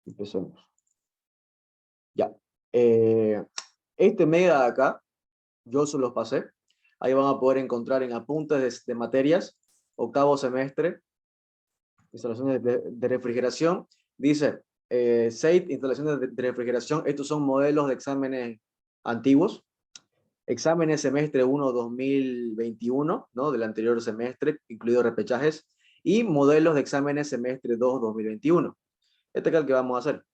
Empecemos. Ya. Este media de acá, yo se los pasé. Ahí van a poder encontrar en apuntes de materias, octavo semestre, instalaciones de refrigeración. Dice, SEIT, instalaciones de refrigeración. Estos son modelos de exámenes antiguos. Exámenes semestre 1 2021, ¿no? Del anterior semestre, incluidos repechajes. Y modelos de exámenes semestre 2 2021. Este es el que vamos a hacer.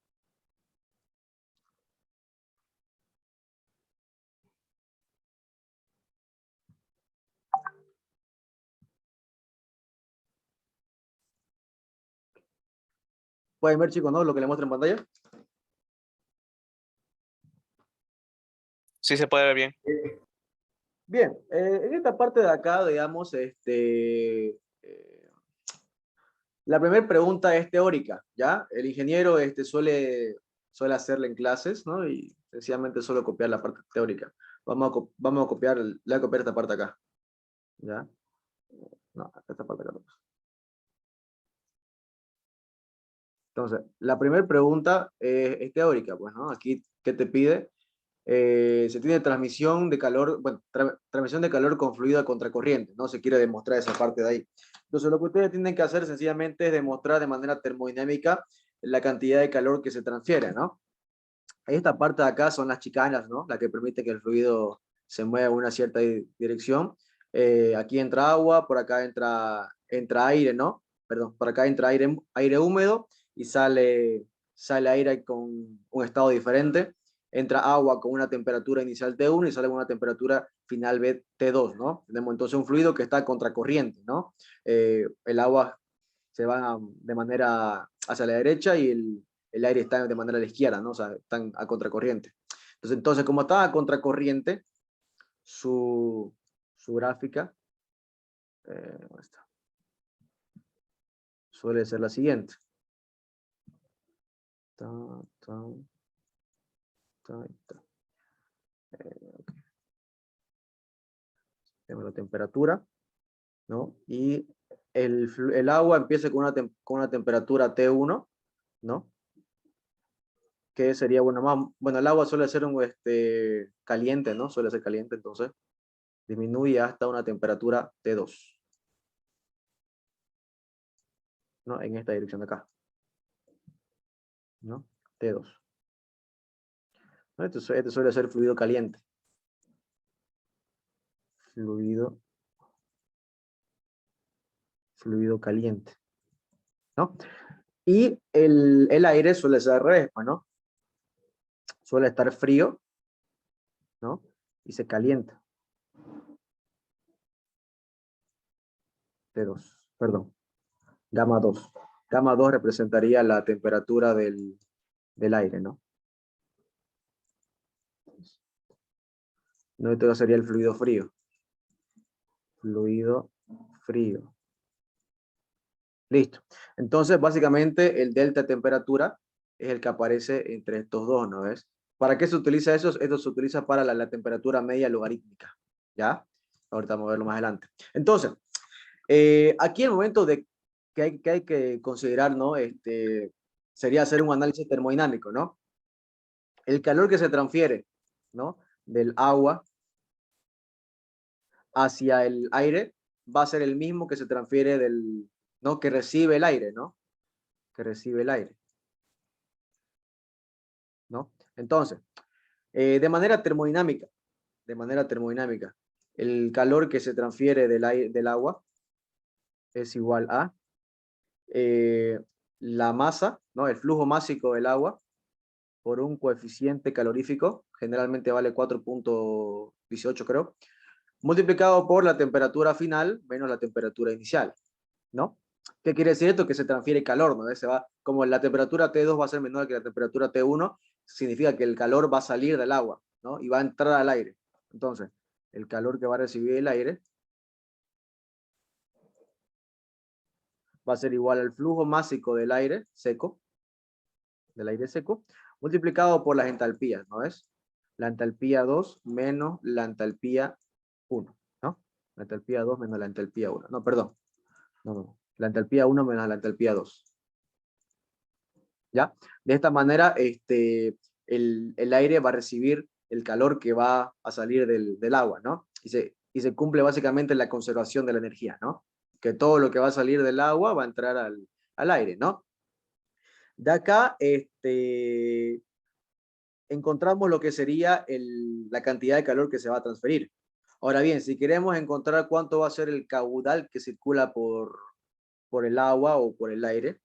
Pueden ver, chicos, ¿no? Lo que les muestro en pantalla. Sí se puede ver bien. Bien, en esta parte de acá, digamos, la primera pregunta es teórica, ¿ya? El ingeniero suele hacerla en clases, ¿no? Y sencillamente solo copiar la parte teórica. Vamos a copiar, le voy a copiar esta parte acá, ¿ya? No, esta parte acá. Entonces, la primera pregunta es teórica, pues, ¿no? Aquí, ¿qué te pide? Se tiene transmisión de calor, bueno, transmisión de calor con fluido a contracorriente, ¿no? Se quiere demostrar esa parte de ahí. Entonces, lo que ustedes tienen que hacer sencillamente es demostrar de manera termodinámica la cantidad de calor que se transfiere, ¿no? Esta parte de acá son las chicanas, ¿no? La que permite que el fluido se mueva en una cierta dirección. Aquí entra agua, por acá entra aire, ¿no? Perdón, por acá entra aire húmedo y sale aire con un estado diferente. Entra agua con una temperatura inicial T1 y sale con una temperatura final T2, ¿no? Tenemos entonces un fluido que está a contracorriente, ¿no? El agua se va de manera hacia la derecha y el aire está de manera a la izquierda, ¿no? O sea, están a contracorriente. Entonces como está a contracorriente, su gráfica ¿dónde está? Suele ser la siguiente. Okay. Tenemos la temperatura, ¿no? Y el agua empieza con una temperatura T1, ¿no? Que sería, bueno, el agua suele ser caliente, ¿no? Suele ser caliente, entonces disminuye hasta una temperatura T2, ¿no? En esta dirección de acá, ¿no? T2. ¿No? Este suele ser fluido caliente. Fluido caliente, ¿no? Y el aire suele ser al revés, ¿no? Suele estar frío, ¿no? Y se calienta. T2, perdón. Gamma 2. Gamma 2 representaría la temperatura del aire, ¿no? No, esto sería el fluido frío. Fluido frío. Listo. Entonces, básicamente, el delta de temperatura es el que aparece entre estos dos, ¿no ves? ¿Para qué se utiliza eso? Esto se utiliza para la temperatura media logarítmica, ¿ya? Ahorita vamos a verlo más adelante. Entonces, aquí el momento de que hay que considerar, ¿no? Sería hacer un análisis termodinámico, ¿no? El calor que se transfiere, ¿no? Del agua hacia el aire va a ser el mismo que se transfiere ¿no? Que recibe el aire, ¿no? Que recibe el aire, ¿no? Entonces, de manera termodinámica, el calor que se transfiere del agua es igual a la masa, ¿no? El flujo másico del agua por un coeficiente calorífico, generalmente vale 4.18 creo, multiplicado por la temperatura final menos la temperatura inicial, ¿no? ¿Qué quiere decir esto? Que se transfiere calor, ¿no? Como la temperatura T2 va a ser menor que la temperatura T1, significa que el calor va a salir del agua, ¿no? Y va a entrar al aire. Entonces, el calor que va a recibir el aire va a ser igual al flujo másico del aire seco, multiplicado por las entalpías, ¿no es? La entalpía 2 menos la entalpía 1, ¿no? La entalpía 2 menos la entalpía 1. No, perdón. No. La entalpía 1 menos la entalpía 2. ¿ya? De esta manera, el aire va a recibir el calor que va a salir del agua, ¿no? Y se cumple básicamente la conservación de la energía, ¿no? Que todo lo que va a salir del agua va a entrar al aire, ¿no? De acá, encontramos lo que sería la cantidad de calor que se va a transferir. Ahora bien, si queremos encontrar cuánto va a ser el caudal que circula por el agua o por el aire,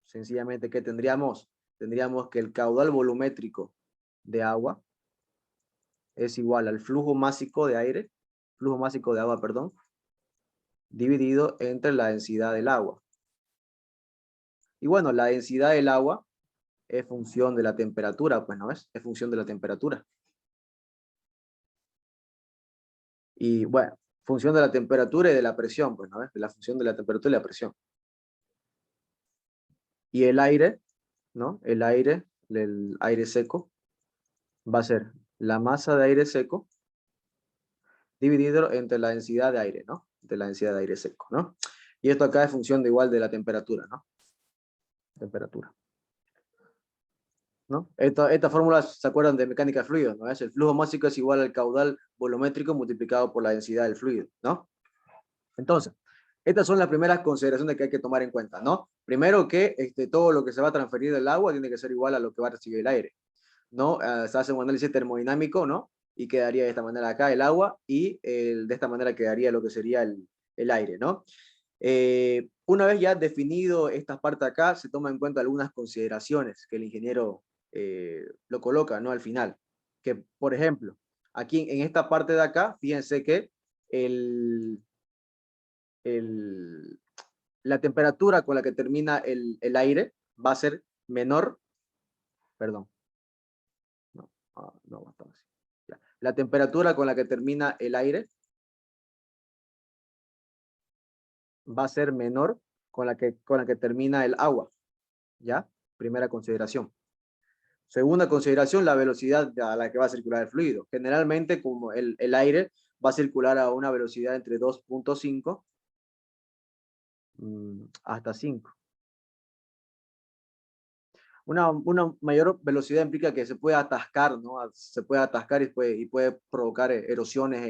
sencillamente, ¿qué tendríamos? Tendríamos que el caudal volumétrico de agua es igual al flujo másico de aire, flujo másico de agua, perdón, dividido entre la densidad del agua. Y bueno, la densidad del agua es función de la temperatura, pues no es función de la temperatura. Y bueno, función de la temperatura y de la presión, pues no es de la función de la temperatura y la presión. Y el aire, ¿no? El aire seco, va a ser la masa de aire seco dividido entre la densidad de aire, ¿no? De la densidad de aire seco, ¿no? Y esto acá es función de igual de la temperatura, ¿no? Temperatura, ¿no? Esta fórmula, ¿se acuerdan de mecánica de fluidos, no? Es el flujo másico es igual al caudal volumétrico multiplicado por la densidad del fluido, ¿no? Entonces, estas son las primeras consideraciones que hay que tomar en cuenta, ¿no? Primero que todo lo que se va a transferir del agua tiene que ser igual a lo que va a recibir el aire, ¿no? Se hace un análisis termodinámico, ¿no? Y quedaría de esta manera acá el agua y de esta manera quedaría lo que sería el aire, ¿no? Una vez ya definido esta parte acá, se toma en cuenta algunas consideraciones que el ingeniero lo coloca, ¿no? Al final. Que, por ejemplo, aquí en esta parte de acá, fíjense que el, el, la temperatura con la que termina el aire va a ser menor, perdón, no, no va a estar así. Ya. La temperatura con la que termina el aire va a ser menor con la que termina el agua, ¿ya? Primera consideración. Segunda consideración, la velocidad a la que va a circular el fluido. Generalmente, como el aire va a circular a una velocidad entre 2.5 hasta 5. Una mayor velocidad implica que se puede atascar, ¿no? Se puede atascar y puede provocar erosiones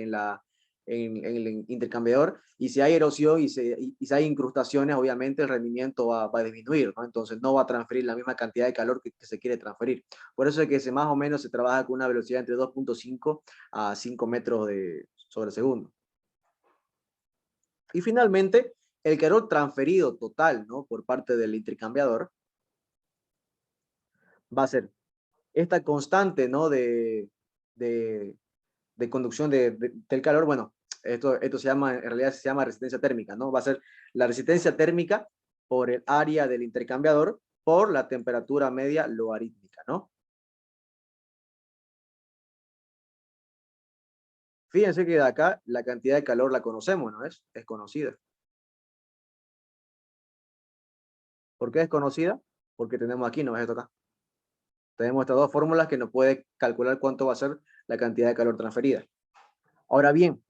en el intercambiador. Y si hay erosión y si hay incrustaciones, obviamente el rendimiento va a disminuir, ¿no? Entonces no va a transferir la misma cantidad de calor que se quiere transferir. Por eso es que más o menos se trabaja con una velocidad entre 2.5 a 5 metros sobre segundo. Y finalmente, el calor transferido total, ¿no? Por parte del intercambiador va a ser esta constante, ¿no? De, de conducción del calor, bueno, esto se llama, en realidad se llama resistencia térmica, ¿no? Va a ser la resistencia térmica por el área del intercambiador por la temperatura media logarítmica, ¿no? Fíjense que de acá la cantidad de calor la conocemos, ¿no es? Es conocida. ¿Por qué es conocida? Porque tenemos aquí, no es esto acá. Tenemos estas dos fórmulas que nos puede calcular cuánto va a ser la cantidad de calor transferida. Ahora bien,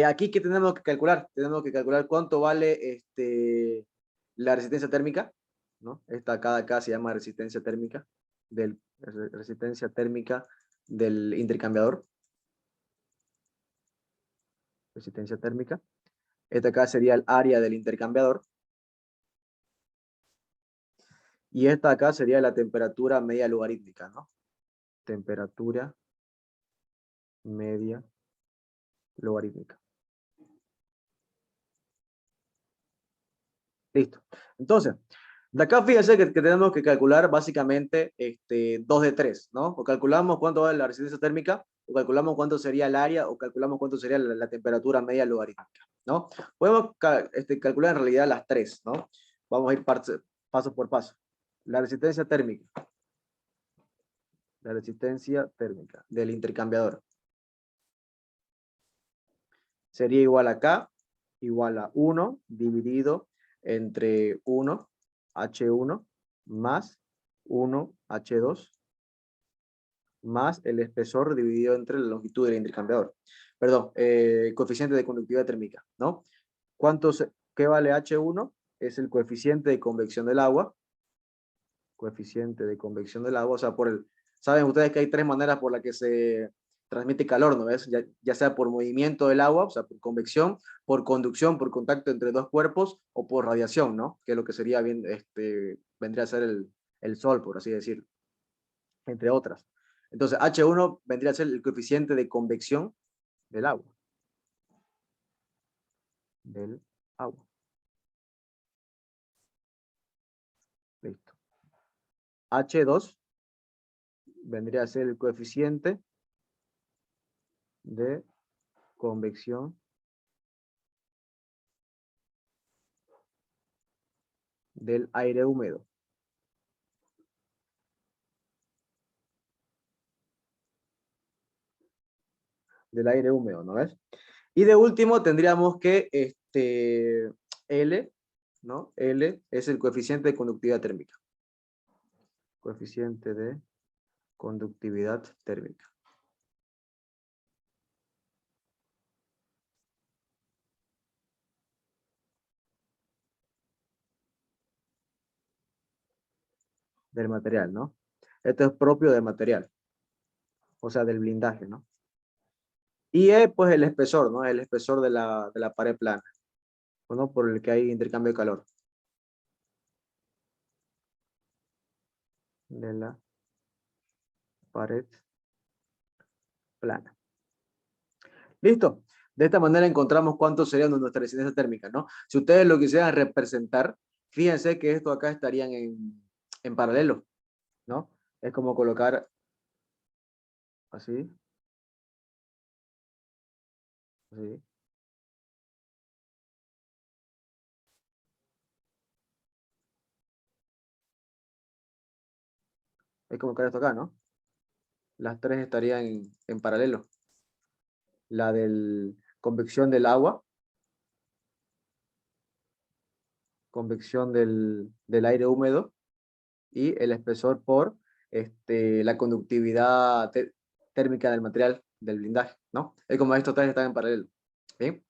aquí, ¿qué tenemos que calcular? Tenemos que calcular cuánto vale la resistencia térmica, ¿no? Esta acá se llama resistencia térmica del intercambiador. Resistencia térmica. Esta acá sería el área del intercambiador. Y esta acá sería la temperatura media logarítmica, ¿no? Temperatura media logarítmica. Listo. Entonces, de acá fíjense que tenemos que calcular básicamente 2 de 3, ¿no? O calculamos cuánto vale la resistencia térmica, o calculamos cuánto sería el área, o calculamos cuánto sería la temperatura media logarítmica, ¿no? Podemos calcular en realidad las tres, ¿no? Vamos a ir paso por paso. La resistencia térmica del intercambiador sería igual a K, igual a 1 dividido entre 1, H1, más 1, H2, más el espesor dividido entre la longitud del intercambiador. Perdón, coeficiente de conductividad térmica, ¿no? ¿Qué vale H1? Es el coeficiente de convección del agua. coeficiente de convección del agua, o sea, saben ustedes que hay tres maneras por las que se transmite calor, ¿no ves? Ya sea por movimiento del agua, o sea, por convección, por conducción, por contacto entre dos cuerpos, o por radiación, ¿no? Que es lo que sería bien, vendría a ser el sol, por así decirlo, entre otras. Entonces, H1 vendría a ser el coeficiente de convección del agua. Del agua. Listo. H2 vendría a ser el coeficiente de convección del aire húmedo. Del aire húmedo, ¿no ves? Y de último tendríamos que L, ¿no? L es el coeficiente de conductividad térmica. Coeficiente de conductividad térmica. Del material, ¿no? Esto es propio del material, o sea, del blindaje, ¿no? Y E, pues el espesor, ¿no? El espesor de la pared plana, ¿no? Por el que hay intercambio de calor. De la pared plana. ¿Listo? De esta manera encontramos cuánto sería nuestra resistencia térmica, ¿no? Si ustedes lo quisieran representar, fíjense que esto acá estarían en paralelo, ¿no? Es como colocar así, así. Es como colocar esto acá, ¿no? Las tres estarían en paralelo. La del convección del agua, convección del aire húmedo y el espesor por la conductividad térmica del material del blindaje, ¿no? Es como estos tres están en paralelo. ¿Sí?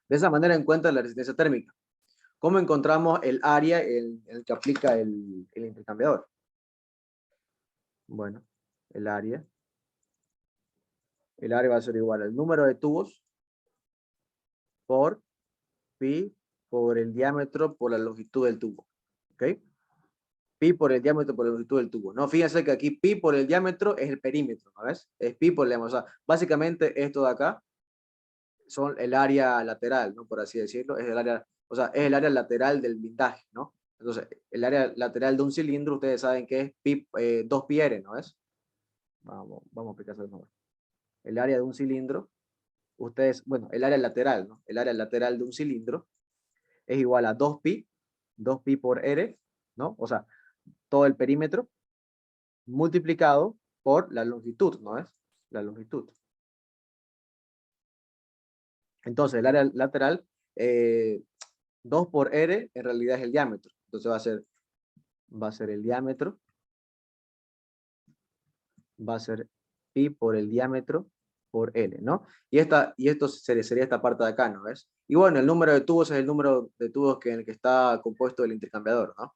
De esa manera encuentra la resistencia térmica. ¿Cómo encontramos el área en el que aplica el intercambiador? Bueno, el área. El área va a ser igual al número de tubos por pi por el diámetro por la longitud del tubo. ¿Ok? Pi por el diámetro por la longitud del tubo. No, fíjense que aquí pi por el diámetro es el perímetro, ¿no ves? Es pi por el diámetro. O sea, básicamente esto de acá son el área lateral, ¿no? Por así decirlo, es el área, o sea, es el área lateral del blindaje, ¿no? Entonces, el área lateral de un cilindro, ustedes saben que es pi, 2 pi r, ¿no es? Vamos a explicarlo de nuevo. El área de un cilindro, ustedes, bueno, el área lateral, ¿no? El área lateral de un cilindro es igual a 2 pi por r, ¿no? O sea, todo el perímetro multiplicado por la longitud, ¿no es? La longitud. Entonces, el área lateral, 2 por r en realidad es el diámetro. Entonces va a ser el diámetro, va a ser pi por el diámetro por L, ¿no? Y esto sería esta parte de acá, ¿no ves? Y bueno, el número de tubos es el número de tubos en el que está compuesto el intercambiador, ¿no?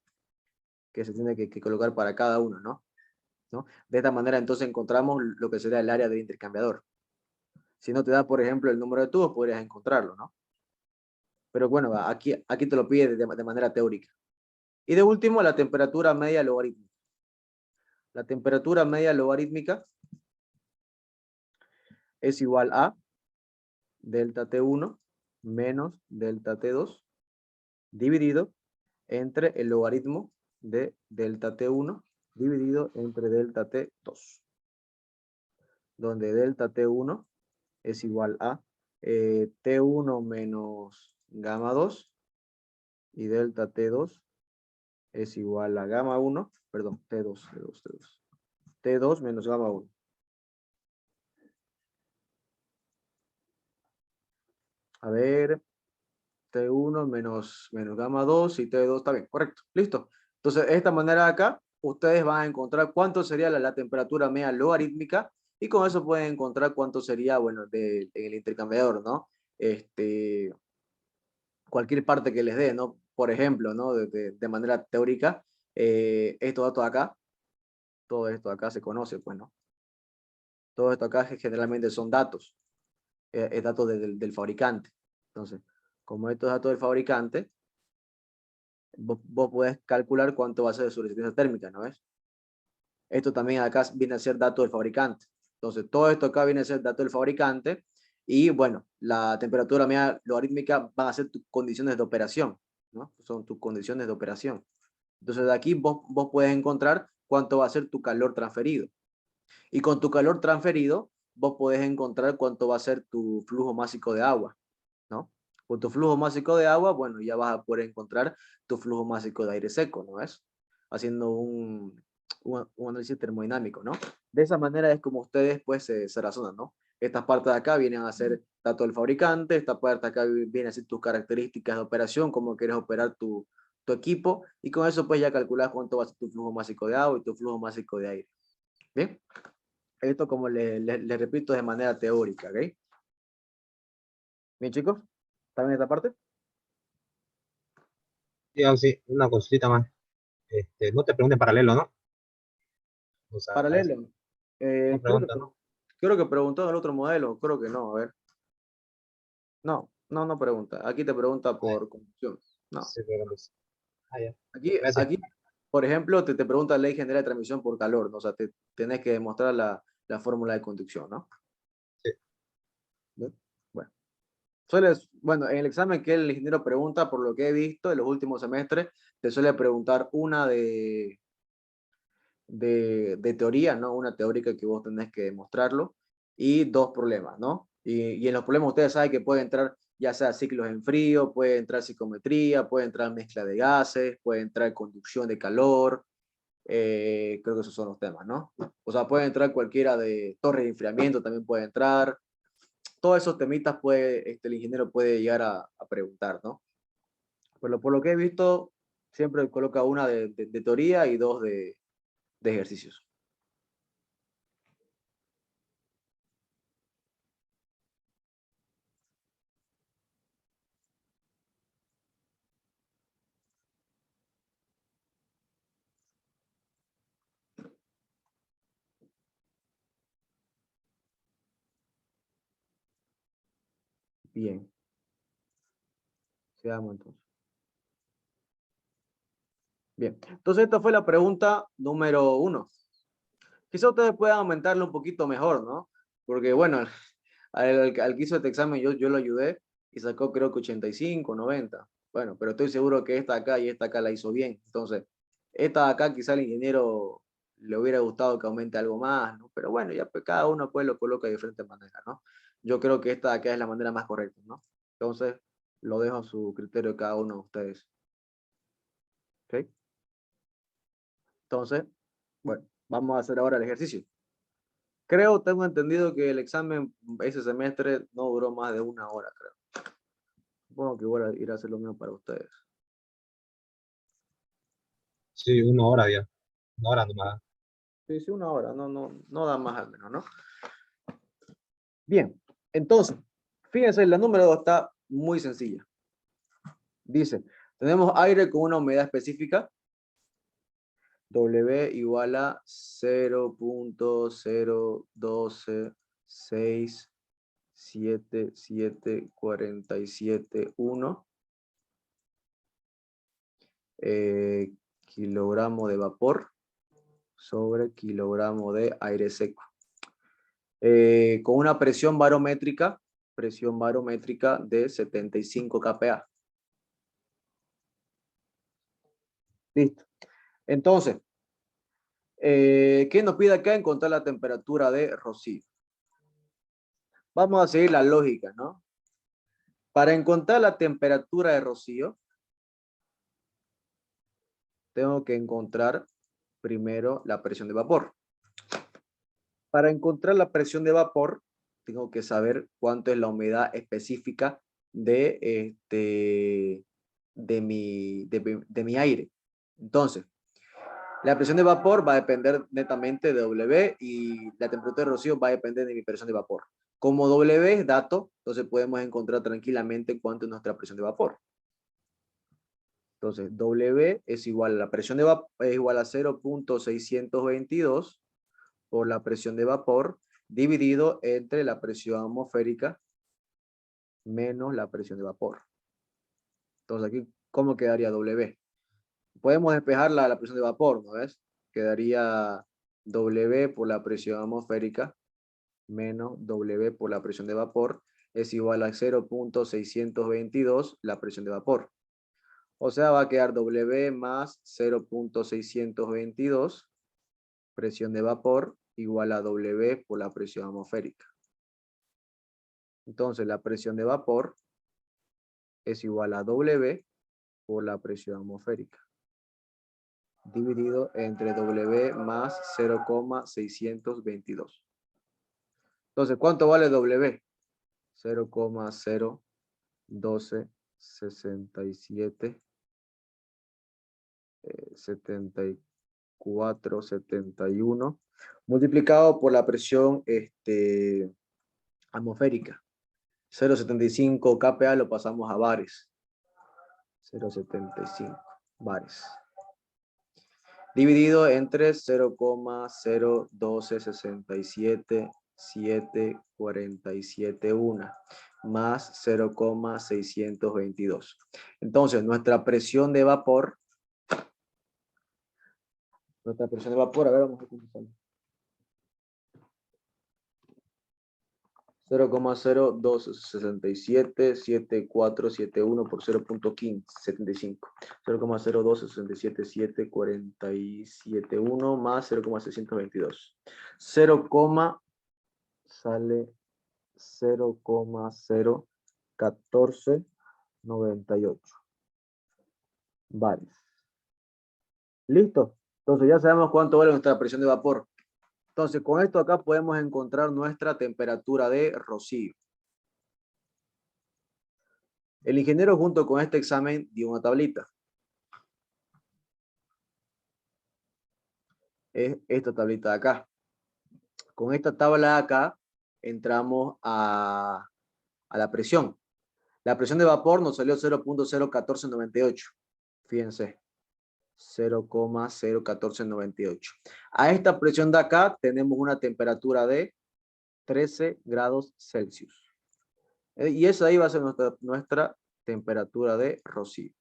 Que se tiene que colocar para cada uno, ¿no? ¿No? De esta manera entonces encontramos lo que sería el área del intercambiador. Si no te da, por ejemplo, el número de tubos, podrías encontrarlo, ¿no? Pero bueno, aquí te lo pide de manera teórica. Y de último, la temperatura media logarítmica. La temperatura media logarítmica es igual a delta T1 menos delta T2 dividido entre el logaritmo de delta T1 dividido entre delta T2, donde delta T1 es igual a T1 menos gamma 2 y delta T2 es igual a gamma 1, perdón, T2 menos gamma 1. A ver, T1 menos gamma 2 y T2 está bien, correcto, listo. Entonces, de esta manera acá, ustedes van a encontrar cuánto sería la temperatura media logarítmica y con eso pueden encontrar cuánto sería, bueno, en el intercambiador, ¿no? Cualquier parte que les dé, ¿no? Por ejemplo, ¿no? De manera teórica, estos datos acá, todo esto acá se conoce, pues, ¿no? Todo esto acá generalmente son datos, es datos del fabricante. Entonces, como estos datos del fabricante, vos podés calcular cuánto va a ser su resistencia térmica, ¿no ves? Esto también acá viene a ser dato del fabricante. Entonces, todo esto acá viene a ser dato del fabricante y, bueno, la temperatura media logarítmica van a ser tus condiciones de operación, ¿no? Son tus condiciones de operación. Entonces, de aquí vos puedes encontrar cuánto va a ser tu calor transferido. Y con tu calor transferido, vos podés encontrar cuánto va a ser tu flujo másico de agua, ¿no? Con tu flujo másico de agua, bueno, ya vas a poder encontrar tu flujo másico de aire seco, ¿no es? Haciendo un análisis termodinámico, ¿no? De esa manera es como ustedes, pues, se razonan, ¿no? Estas partes de acá vienen a ser datos del fabricante, esta parte de acá viene a ser tus características de operación, cómo quieres operar tu equipo, y con eso, pues, ya calculas cuánto va a ser tu flujo másico de agua y tu flujo másico de aire. ¿Bien? Esto, como le repito, de manera teórica, ¿ok? Bien, chicos, ¿están en esta parte? Sí, sí, una cosita más. No te pregunten paralelo, ¿no? O sea, Paralelo. no Creo que, preguntan, ¿no? creo que preguntó en el otro modelo, creo que no, a ver. No, no, no pregunta. Aquí te pregunta Ah, ya. por conducción. No. Sí, pero no sé. Ah, ya. Gracias. Aquí, por ejemplo, te pregunta ley general de transmisión por calor, ¿no? O sea, tenés que demostrar la fórmula de conducción, ¿no? Sí. ¿Bien? Bueno. Bueno, en el examen que el ingeniero pregunta, por lo que he visto en los últimos semestres, te suele preguntar una de teoría, ¿no? Una teórica que vos tenés que demostrarlo, y dos problemas, ¿no? Y en los problemas ustedes saben que puede entrar ya sea ciclos en frío, puede entrar psicometría, puede entrar mezcla de gases, puede entrar conducción de calor, creo que esos son los temas, ¿no? O sea, puede entrar cualquiera de torre de enfriamiento, también puede entrar, todos esos temitas el ingeniero puede llegar a preguntar, ¿no? Pero por lo que he visto, siempre coloca una de teoría y dos de ejercicios. Bien, sigamos entonces. Bien, entonces esta fue la pregunta número 1. Quizá ustedes puedan aumentarlo un poquito mejor, ¿no? Porque bueno, al que hizo este examen yo lo ayudé y sacó creo que 85, 90. Bueno, pero estoy seguro que esta acá y esta acá la hizo bien. Entonces, esta acá quizá al ingeniero le hubiera gustado que aumente algo más, ¿no? Pero bueno, ya pues cada uno pues lo coloca de diferente manera, ¿no? Yo creo que esta acá es la manera más correcta, ¿no? Entonces, lo dejo a su criterio de cada uno de ustedes. ¿Ok? Entonces, bueno, vamos a hacer ahora el ejercicio. Tengo entendido que el examen ese semestre no duró más de 1 hora, creo. Supongo que voy a ir a hacer lo mismo para ustedes. Sí, 1 hora ya. 1 hora nomás. Sí, sí, 1 hora, no da más al menos, ¿no? Bien, entonces, fíjense, la número 2 está muy sencilla. Dice, tenemos aire con una humedad específica, W igual a 0.012674741 kilogramo de vapor sobre kilogramo de aire seco. Con una presión barométrica de 75 kPa. Listo. Entonces, ¿qué nos pide acá? Encontrar la temperatura de rocío. Vamos a seguir la lógica, ¿no? Para encontrar la temperatura de rocío, tengo que encontrar primero la presión de vapor. Para encontrar la presión de vapor, tengo que saber cuánto es la humedad específica de mi aire. Entonces, la presión de vapor va a depender netamente de W y la temperatura de rocío va a depender de mi presión de vapor. Como W es dato, entonces podemos encontrar tranquilamente cuánto es nuestra presión de vapor. Entonces, W es igual a la presión de vapor, es igual a 0.622 por la presión de vapor dividido entre la presión atmosférica menos la presión de vapor. Entonces, aquí, ¿cómo quedaría W? Podemos despejar la presión de vapor, ¿no ves? Quedaría W por la presión atmosférica menos W por la presión de vapor es igual a 0.622 la presión de vapor. O sea, va a quedar W más 0.622 presión de vapor igual a W por la presión atmosférica. Entonces, la presión de vapor es igual a W por la presión atmosférica, dividido entre W más 0.622. Entonces, ¿cuánto vale W? 0,01267 74 71 multiplicado por la presión atmosférica. 0,75 kPa lo pasamos a bares. 0,75 bares. Dividido entre 0,01267,747,1 más 0,622. Entonces, nuestra presión de vapor, a ver, vamos a comenzar. 0,01267,7471 por 0.1575. 0,01267,747,1 más 0,622. 0, sale 0,01498 bares. ¿Listo? Entonces ya sabemos cuánto vale nuestra presión de vapor. Entonces con esto acá podemos encontrar nuestra temperatura de rocío. El ingeniero junto con este examen dio una tablita. Es esta tablita de acá. Con esta tabla de acá entramos a la presión. La presión de vapor nos salió 0.01498. Fíjense. 0,01498. A esta presión de acá tenemos una temperatura de 13 grados Celsius. Y esa ahí va a ser nuestra temperatura de rocío.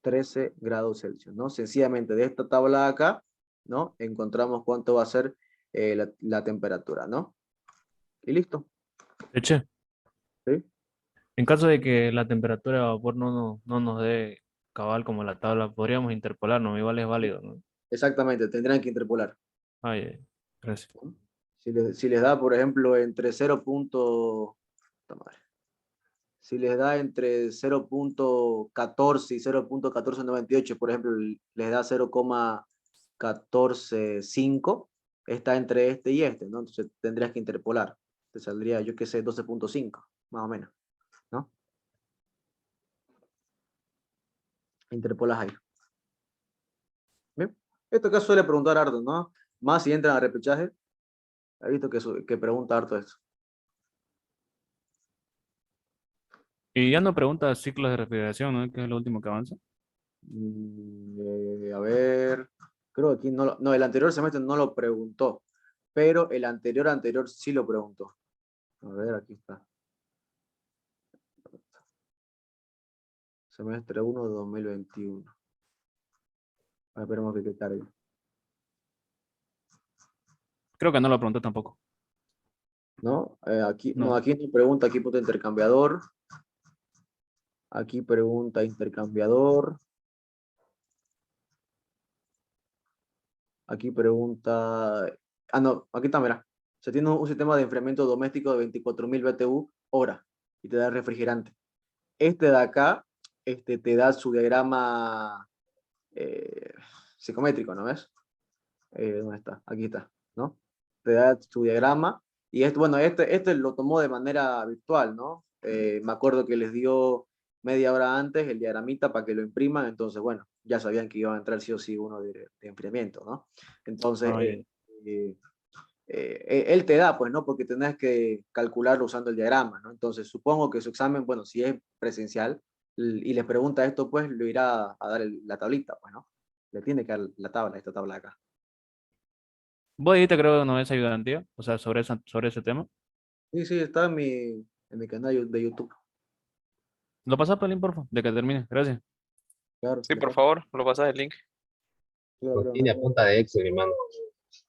13 grados Celsius, ¿no? Sencillamente de esta tabla de acá, ¿no? Encontramos cuánto va a ser la temperatura, ¿no? Y listo. Eche, ¿Sí? en caso de que la temperatura de vapor no nos dé cabal como la tabla, podríamos interpolarnos, igual es válido, ¿no? Exactamente, tendrán que interpolar. Ay, gracias. ¿No? Si les da, por ejemplo, entre 0. Si les da entre 0.14 y 0.1498, por ejemplo, les da 0,145, está entre este y este, ¿no? Entonces tendrías que interpolar. Te saldría, yo qué sé, 12.5, más o menos, ¿no? Interpolas ahí. Bien. Esto acá suele preguntar harto, ¿no? Más si entran a repechaje. He visto que pregunta harto esto. Y ya no pregunta ciclos de refrigeración, ¿no? Que es lo último que avanza. A ver, creo que aquí no, el anterior semestre no lo preguntó, pero el anterior sí lo preguntó. A ver, aquí está. Semestre 1 de 2021. Esperemos que cargue. Creo que no lo preguntó tampoco. ¿No? Aquí No. aquí no pregunta equipo de intercambiador. Aquí pregunta intercambiador. Aquí pregunta... Ah, no, aquí está, mira. Se tiene un sistema de enfriamiento doméstico de 24.000 BTU hora y te da refrigerante. Este de acá te da su diagrama psicométrico, ¿no ves? ¿Dónde está? Aquí está, ¿no? Te da su diagrama y esto, bueno, este lo tomó de manera virtual, ¿no? Me acuerdo que les dio media hora antes el diagramita para que lo impriman, entonces, bueno, ya sabían que iba a entrar sí o sí uno de enfriamiento, ¿no? Entonces, Ay, él te da, pues, ¿no? Porque tenés que calcularlo usando el diagrama, ¿no? Entonces, supongo que su examen, bueno, si es presencial, y les pregunta esto, pues le irá a dar la tablita, pues, ¿no? Le tiene que dar la tabla, esta tabla de acá. Vos dijiste, creo, una vez ayudantía, o sea, sobre ese tema. Sí, sí, está en mi canal de YouTube. ¿Lo pasas por el link, por favor? De que termine. Gracias. Claro, Sí, le por paso. favor, lo pasas el link. Claro, Lo claro, tiene a punta de Excel, hermano.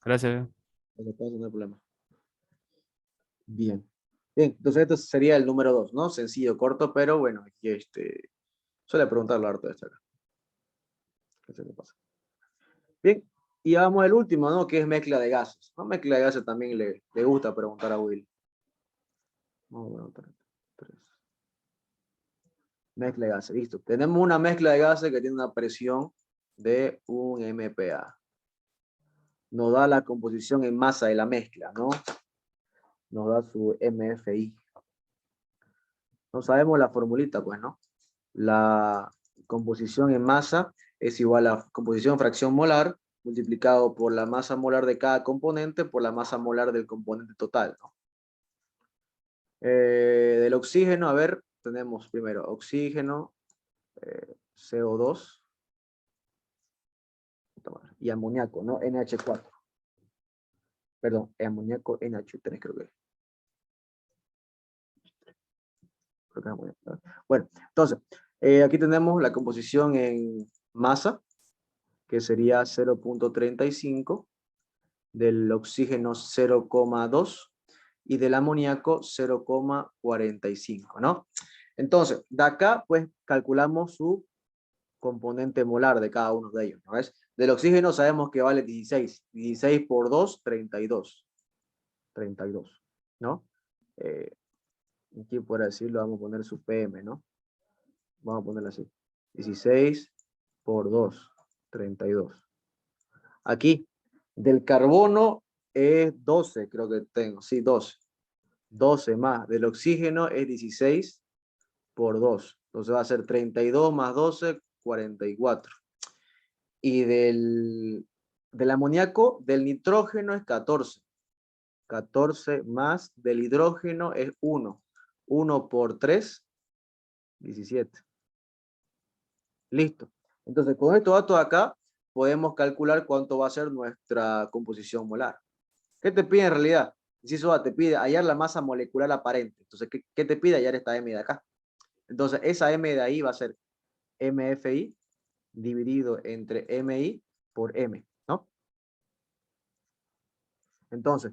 Gracias. le paso, no hay problema. Bien. Bien, entonces este sería el número 2, ¿no? Sencillo, corto, pero bueno, aquí suele preguntarlo harto de esta acá. ¿Qué se le pasa? Bien, y vamos al último, ¿no? Que es mezcla de gases. ¿No? Mezcla de gases también le gusta preguntar a Will. Vamos a preguntar. 3. Mezcla de gases, listo. Tenemos una mezcla de gases que tiene una presión de 1 MPa. Nos da la composición en masa de la mezcla, ¿no? Nos da su MFI. No sabemos la formulita, pues, ¿no? La composición en masa es igual a composición fracción molar multiplicado por la masa molar de cada componente por la masa molar del componente total, ¿no? Del oxígeno, a ver, tenemos primero oxígeno, CO2 y amoníaco, ¿no? NH4. Perdón, amoníaco NH3 creo que es. Creo que es amoníaco, ¿no? Bueno, entonces, aquí tenemos la composición en masa, que sería 0.35, del oxígeno 0,2 y del amoníaco 0,45, ¿no? Entonces, de acá, pues, calculamos su componente molar de cada uno de ellos, ¿no ves? Del oxígeno sabemos que vale 16. 16 por 2, 32. 32, ¿no? Aquí, por decirlo, vamos a poner su PM, ¿no? Vamos a ponerlo así. 16 por 2, 32. Aquí, del carbono es 12, creo que tengo. Sí, 12. 12 más. Del oxígeno es 16 por 2. Entonces va a ser 32 más 12, 44. Y del amoníaco, del nitrógeno es 14. 14 más del hidrógeno es 1. 1 por 3, 17. Listo. Entonces, con estos datos acá, podemos calcular cuánto va a ser nuestra composición molar. ¿Qué te pide en realidad? Inciso A, te pide hallar la masa molecular aparente. Entonces, ¿qué te pide? Hallar esta M de acá. Entonces, esa M de ahí va a ser MFI dividido entre MI por M, ¿no? Entonces,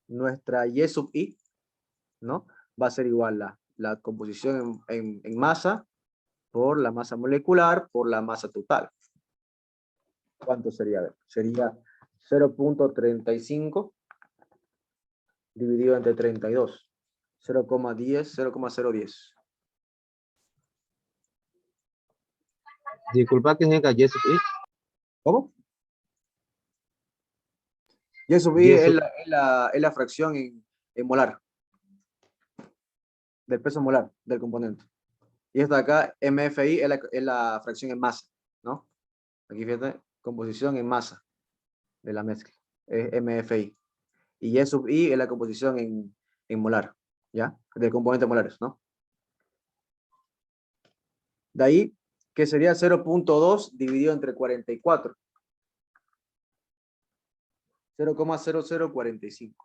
nuestra Y sub I, ¿no? Va a ser igual la composición en masa por la masa molecular por la masa total. ¿Cuánto sería? A ver, sería 0.35 dividido entre 32. 0,10, 0,010. Disculpa que es Jesús. ¿Cómo? Y eso Y es eso, la fracción en molar, del peso molar del componente. Y esta de acá, MFI, es la fracción en masa, ¿no? Aquí fíjate, composición en masa de la mezcla, es MFI. Y Y sub I es la composición en molar, ¿ya? Del componente molares, ¿no? De ahí, que sería 0.2 dividido entre 44. 0,0045.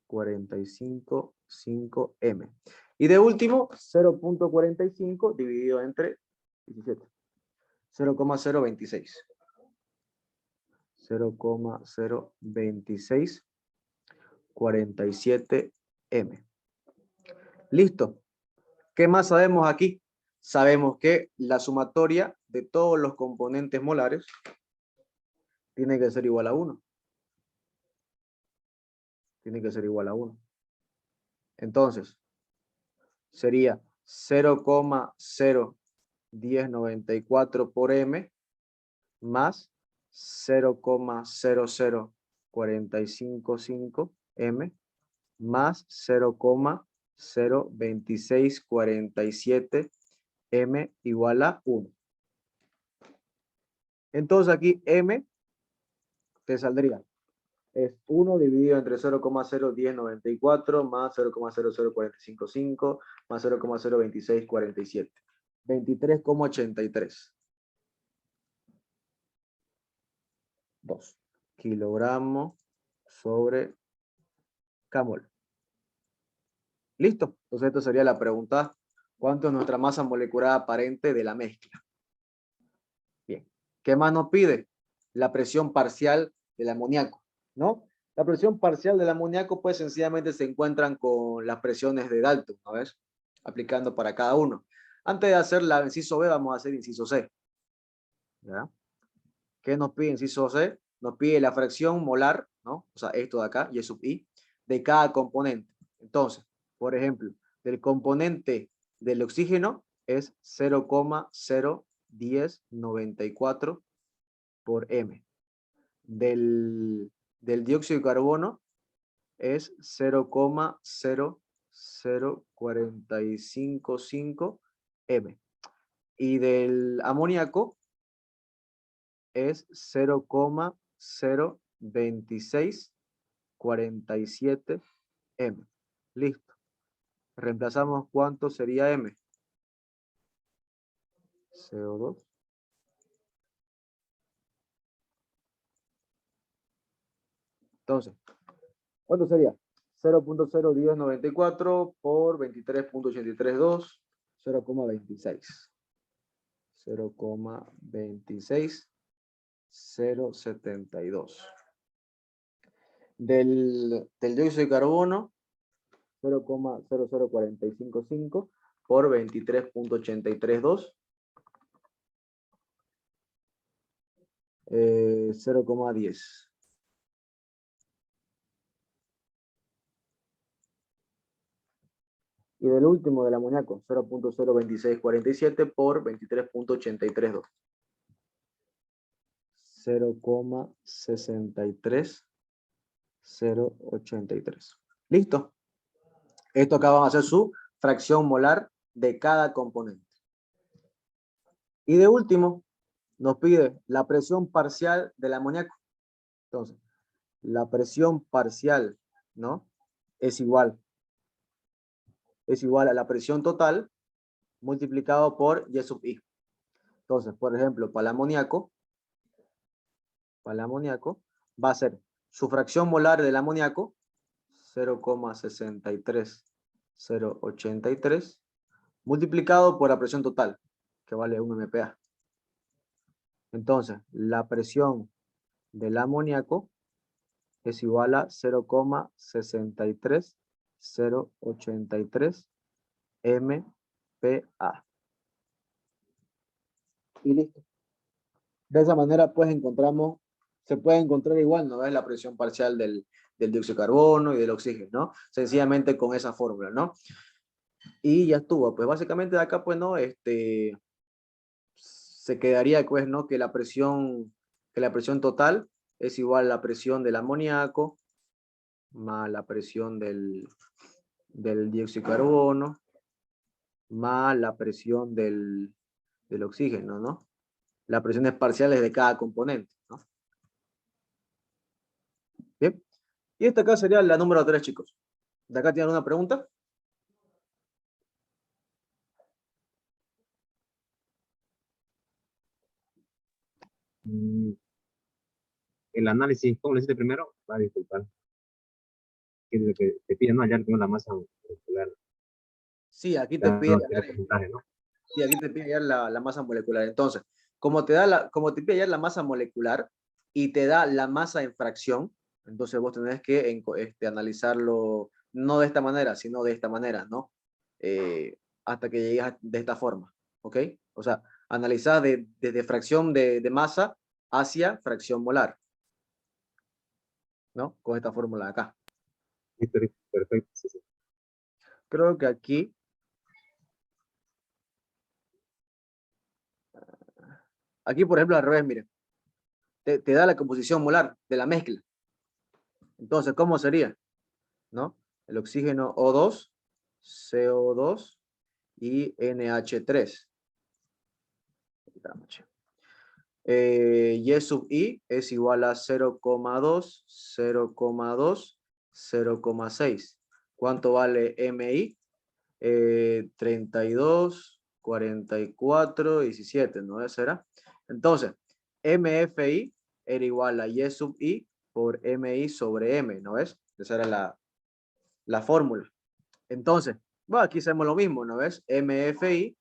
45,5M. Y de último, 0.45 dividido entre 17. 0,026. 0,026 47M. Listo. ¿Qué más sabemos aquí? Sabemos que la sumatoria de todos los componentes molares tiene que ser igual a 1. Tiene que ser igual a 1. Entonces, sería 0,01094 por M más 0,00455 M más 0,02647 M igual a 1. Entonces aquí M te saldría es 1 dividido entre 0,01094 más 0,00455 más 0,02647. 23,83. 2 kilogramos sobre Kmol. ¿Listo? Entonces, esto sería la pregunta: ¿cuánto es nuestra masa molecular aparente de la mezcla? Bien. ¿Qué más nos pide? La presión parcial del amoníaco, ¿no? La presión parcial del amoníaco, pues sencillamente se encuentran con las presiones de Dalton, ¿no ves? Aplicando para cada uno. Antes de hacer la inciso B, vamos a hacer inciso C. ¿Ya? ¿Qué nos pide inciso C? Nos pide la fracción molar, ¿no? O sea, esto de acá, Y sub I, de cada componente. Entonces, por ejemplo, del componente del oxígeno es 0,01094 por M. Del dióxido de carbono es 0,00455 M. Y del amoníaco es 0,02647 M. Listo. Reemplazamos cuánto sería M. CO2. Entonces, ¿cuánto sería? 0,01094 por 23,832, 0,26. 0,26072. Del dióxido de carbono, 0,00455 por 23,832. 0,10. Y del último del amoníaco, 0,02647 por 23,832. 0,63083. Listo. Esto acá vamos a hacer su fracción molar de cada componente. Y de último, nos pide la presión parcial del amoníaco. Entonces, la presión parcial, ¿no? Es igual a la presión total multiplicado por Y sub I. Entonces, por ejemplo, para el amoníaco va a ser su fracción molar del amoníaco 0,63083 multiplicado por la presión total, que vale 1 MPa. Entonces, la presión del amoníaco es igual a 0,63083 MPa. Y listo. De esa manera, pues se puede encontrar igual, ¿no? Es la presión parcial del dióxido de carbono y del oxígeno, ¿no? Sencillamente con esa fórmula, ¿no? Y ya estuvo. Pues básicamente de acá, pues, ¿no? Se quedaría, pues, ¿no? Que la presión total es igual a la presión del amoníaco más la presión del dióxido de carbono más la presión del oxígeno, ¿no? Las presiones parciales de cada componente, ¿no? Bien. Y esta acá sería la número 3, chicos. ¿De acá tienen una pregunta? El análisis, ¿cómo lo hiciste primero? Va a disculpar. ¿Qué es lo que te piden? No, ya tengo la masa molecular. Sí, aquí te Ya pide, no quiero porcentaje, ¿no? sí, aquí te pide ya la masa molecular. Entonces, como te pide ya la masa molecular y te da la masa en fracción, entonces vos tenés que analizarlo no de esta manera, sino de esta manera, ¿no? Hasta que llegues de esta forma, ¿ok? O sea, analizar desde fracción de masa hacia fracción molar, ¿no? Con esta fórmula de acá. Listo, listo, perfecto. Sí, sí. Creo que aquí por ejemplo, al revés, miren, te da la composición molar de la mezcla. Entonces, ¿cómo sería? ¿No? El oxígeno O2, CO2 y NH3. Y sub i es igual a 0,2, 0,2, 0,6. ¿Cuánto vale mi? 32, 44, 17, ¿no? ¿Eso era? Entonces, mfi era igual a y sub i por mi sobre m, ¿no ves? Esa era la fórmula. Entonces, bueno, aquí hacemos lo mismo, ¿no ves? mfi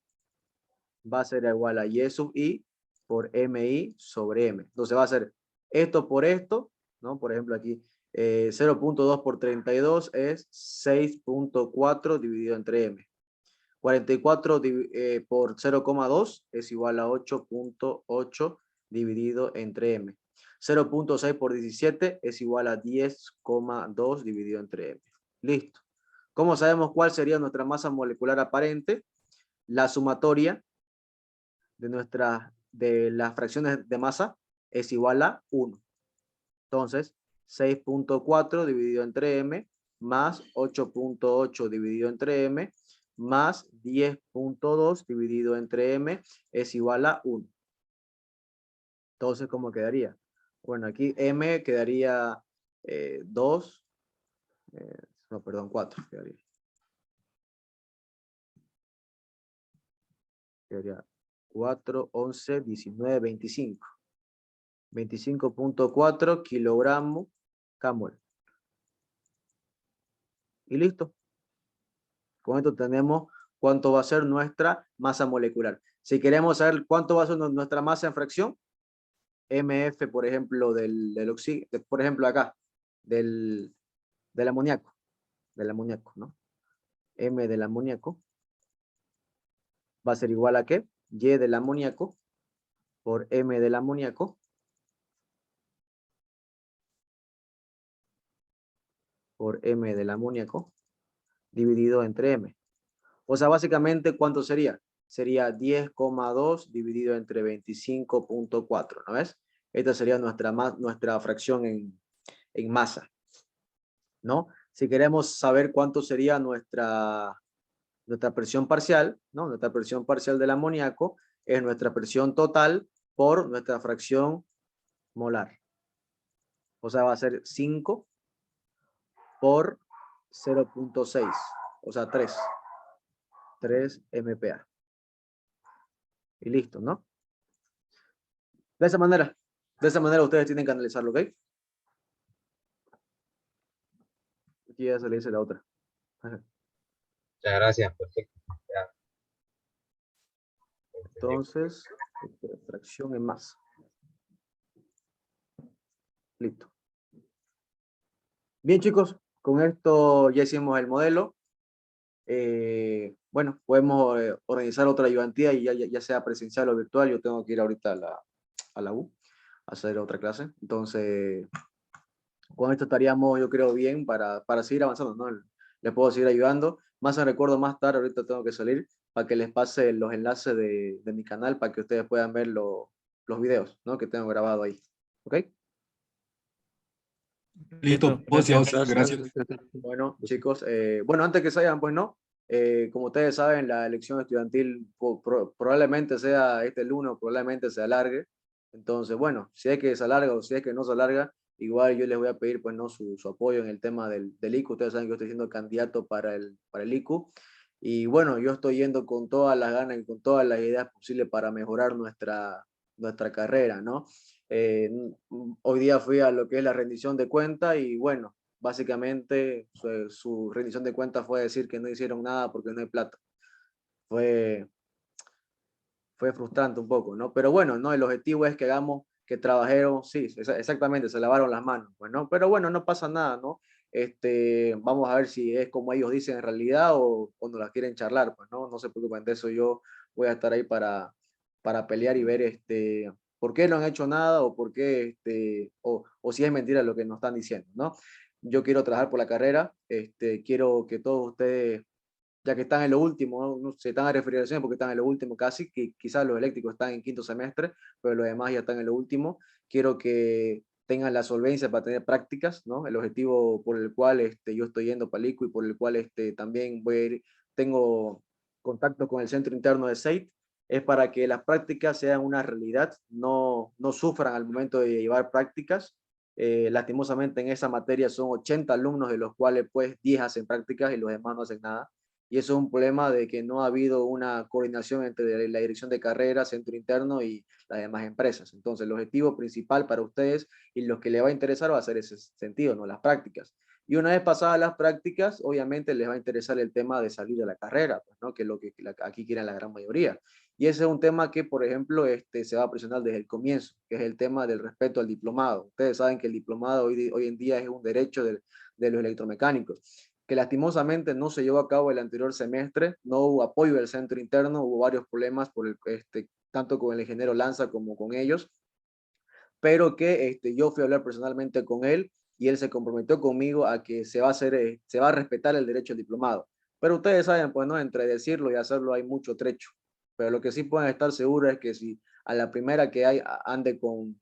va a ser igual a y sub i por mi sobre m. Entonces va a ser esto por esto, ¿no? Por ejemplo, aquí 0.2 por 32 es 6.4 dividido entre m. 44 por 0,2 es igual a 8.8 dividido entre m. 0.6 por 17 es igual a 10,2 dividido entre m. Listo. ¿Cómo sabemos cuál sería nuestra masa molecular aparente? La sumatoria de las fracciones de masa es igual a 1. Entonces, 6.4 dividido entre m más 8.8 dividido entre m más 10.2 dividido entre m es igual a 1. Entonces, ¿cómo quedaría? Bueno, aquí m quedaría 2, no, perdón, 4 quedaría. Quedaría 4, 11, 19, 25. 25.4 kilogramos Kmol. Y listo. Con esto tenemos cuánto va a ser nuestra masa molecular. Si queremos saber cuánto va a ser nuestra masa en fracción, MF, por ejemplo, del oxígeno, por ejemplo, acá, del amoníaco, ¿no? M del amoníaco va a ser igual a ¿qué? Y del amoníaco por M del amoníaco por M del amoníaco dividido entre M. O sea, básicamente, ¿cuánto sería? Sería 10,2 dividido entre 25.4, ¿no ves? Esta sería nuestra fracción en masa, ¿no? Si queremos saber cuánto sería nuestra presión parcial, ¿no? Nuestra presión parcial del amoníaco es nuestra presión total por nuestra fracción molar. O sea, va a ser 5 por 0.6, o sea, 3 MPa. Y listo, ¿no? De esa manera ustedes tienen que analizarlo, ¿ok? Aquí ya se le dice la otra. Ajá. Muchas gracias, perfecto. Ya, Entonces, fracción en masa. Listo. Bien, chicos, con esto ya hicimos el modelo. Bueno, podemos organizar otra ayudantía y ya sea presencial o virtual. Yo tengo que ir ahorita a la U a hacer otra clase. Entonces, con esto estaríamos, yo creo, bien para seguir avanzando, ¿no? Les puedo seguir ayudando. Más en recuerdo más tarde, ahorita tengo que salir para que les pase los enlaces de mi canal para que ustedes puedan ver los videos, ¿no? Que tengo grabado ahí. ¿Ok? Listo, Gracias. gracias. Bueno, chicos, bueno, antes que salgan, pues no, como ustedes saben, la elección estudiantil probablemente sea este lunes, probablemente se alargue. Entonces, bueno, si es que se alarga o si es que no se alarga, igual yo les voy a pedir, pues no, su apoyo en el tema del ICU. Ustedes saben que yo estoy siendo candidato para el ICU. Y bueno, yo estoy yendo con todas las ganas y con todas las ideas posibles para mejorar nuestra carrera, ¿no? Hoy día fui a lo que es la rendición de cuenta y bueno, básicamente su rendición de cuentas fue decir que no hicieron nada porque no hay plata. Fue frustrante un poco, ¿no? Pero bueno, ¿no? El objetivo es que hagamos, que trabajemos, sí, exactamente, se lavaron las manos, pues, ¿no? Pero bueno, no pasa nada, ¿no? Vamos a ver si es como ellos dicen en realidad o nos las quieren charlar, pues, ¿no? No se preocupen de eso, yo voy a estar ahí para pelear y ver, por qué no han hecho nada o por qué, o si es mentira lo que nos están diciendo, ¿no? Yo quiero trabajar por la carrera, quiero que todos ustedes ya que están en lo último, no se están a refrigeración porque están en lo último casi, que quizás los eléctricos están en quinto semestre, pero los demás ya están en lo último. Quiero que tengan la solvencia para tener prácticas, ¿no? El objetivo por el cual yo estoy yendo para el ICU y por el cual también voy a ir, tengo contacto con el centro interno de SEIT, es para que las prácticas sean una realidad, no sufran al momento de llevar prácticas. Lastimosamente en esa materia son 80 alumnos, de los cuales pues 10 hacen prácticas y los demás no hacen nada. Y eso es un problema de que no ha habido una coordinación entre la dirección de carrera, centro interno y las demás empresas. Entonces, el objetivo principal para ustedes y los que les va a interesar va a ser ese sentido, ¿no? Las prácticas. Y una vez pasadas las prácticas, obviamente les va a interesar el tema de salir de la carrera, pues, ¿no? Que es lo que aquí quieren la gran mayoría. Y ese es un tema que, por ejemplo, se va a presionar desde el comienzo, que es el tema del respeto al diplomado. Ustedes saben que el diplomado hoy en día es un derecho de los electromecánicos, que lastimosamente no se llevó a cabo el anterior semestre, no hubo apoyo del centro interno, hubo varios problemas tanto con el ingeniero Lanza como con ellos, pero que yo fui a hablar personalmente con él y él se comprometió conmigo a que se va a hacer, se va a respetar el derecho al diplomado. Pero ustedes saben, pues, ¿no? Entre decirlo y hacerlo hay mucho trecho. Pero lo que sí pueden estar seguros es que si a la primera que ande con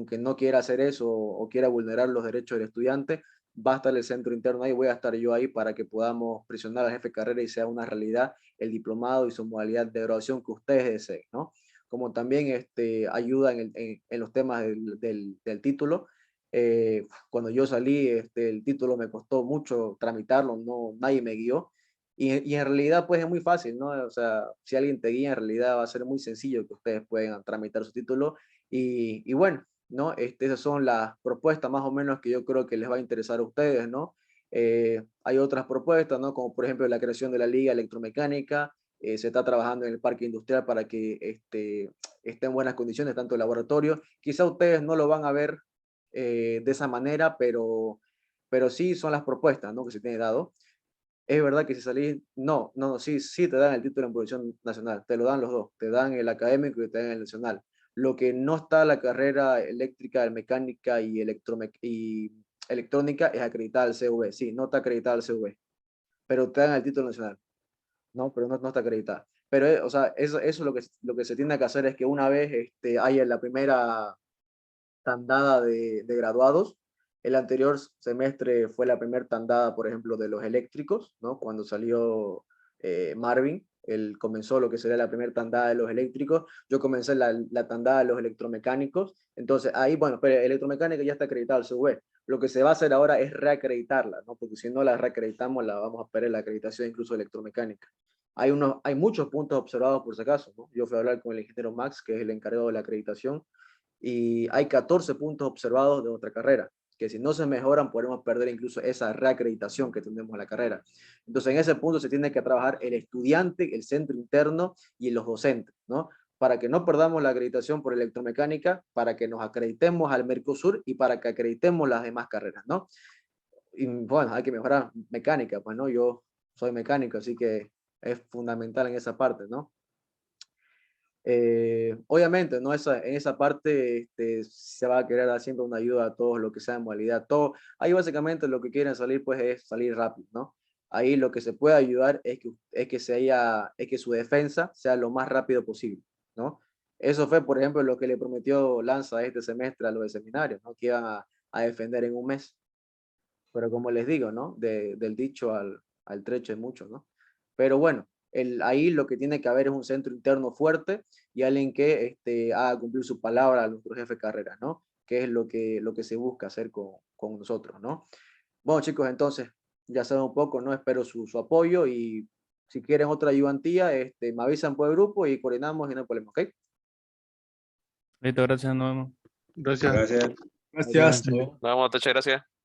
que no quiera hacer eso o quiera vulnerar los derechos del estudiante, va a estar el centro interno ahí, voy a estar yo ahí para que podamos presionar al jefe de carrera y sea una realidad el diplomado y su modalidad de graduación que ustedes deseen, ¿no? Como también ayuda en los temas del título. Cuando yo salí, el título me costó mucho tramitarlo, nadie me guió. Y en realidad, pues es muy fácil, ¿no? O sea, si alguien te guía, en realidad va a ser muy sencillo que ustedes puedan tramitar su título. Y bueno, ¿no? Esas son las propuestas más o menos que yo creo que les va a interesar a ustedes, ¿no? Hay otras propuestas, ¿no? Como por ejemplo la creación de la Liga Electromecánica. Se está trabajando en el parque industrial para que esté en buenas condiciones, tanto el laboratorio. Quizá ustedes no lo van a ver de esa manera, pero sí son las propuestas, ¿no? Que se tiene dado. Es verdad que si salís, sí te dan el título en producción nacional, te lo dan los dos, te dan el académico y te dan el nacional. Lo que no está la carrera eléctrica, mecánica y electrónica es acreditada al CV, sí, no está acreditada al CV, pero te dan el título nacional, ¿no? Pero no está acreditada. Pero, o sea, eso lo que se tiene que hacer es que una vez haya la primera tandada de graduados. El anterior semestre fue la primera tandada, por ejemplo, de los eléctricos, ¿no? Cuando salió Marvin, él comenzó lo que sería la primera tandada de los eléctricos. Yo comencé la tandada de los electromecánicos. Entonces, ahí, bueno, pero electromecánica ya está acreditada al CV. Lo que se va a hacer ahora es reacreditarla, ¿no? Porque si no la reacreditamos, la vamos a perder la acreditación incluso electromecánica. Hay muchos puntos observados por si acaso, ¿no? Yo fui a hablar con el ingeniero Max, que es el encargado de la acreditación, y hay 14 puntos observados de nuestra carrera, que si no se mejoran podemos perder incluso esa reacreditación que tenemos en la carrera. Entonces en ese punto se tiene que trabajar el estudiante, el centro interno y los docentes, ¿no? Para que no perdamos la acreditación por electromecánica, para que nos acreditemos al Mercosur y para que acreditemos las demás carreras, ¿no? Y bueno, hay que mejorar mecánica, pues, ¿no? Yo soy mecánico, así que es fundamental en esa parte, ¿no? Obviamente, ¿no? En esa parte se va a querer dar siempre una ayuda a todos lo que sea en modalidad. Todo, ahí básicamente lo que quieren salir pues es salir rápido, ¿no? Ahí lo que se puede ayudar es que su defensa sea lo más rápido posible, ¿no? Eso fue, por ejemplo, lo que le prometió Lanza este semestre a los de seminarios, ¿no? Que iban a defender en un mes. Pero como les digo, ¿no? Del dicho al trecho es mucho, ¿no? Pero bueno, ahí lo que tiene que haber es un centro interno fuerte y alguien que haga cumplir su palabra a nuestro jefe de carrera, ¿no? Que es lo que se busca hacer con nosotros, ¿no? Bueno, chicos, entonces, ya saben un poco, ¿no? Espero su apoyo y si quieren otra ayudantía, me avisan por el grupo y coordinamos y no hay problema, ¿ok? Listo, gracias, nos vemos. Gracias. Gracias. Gracias. Nos vemos, muchas gracias.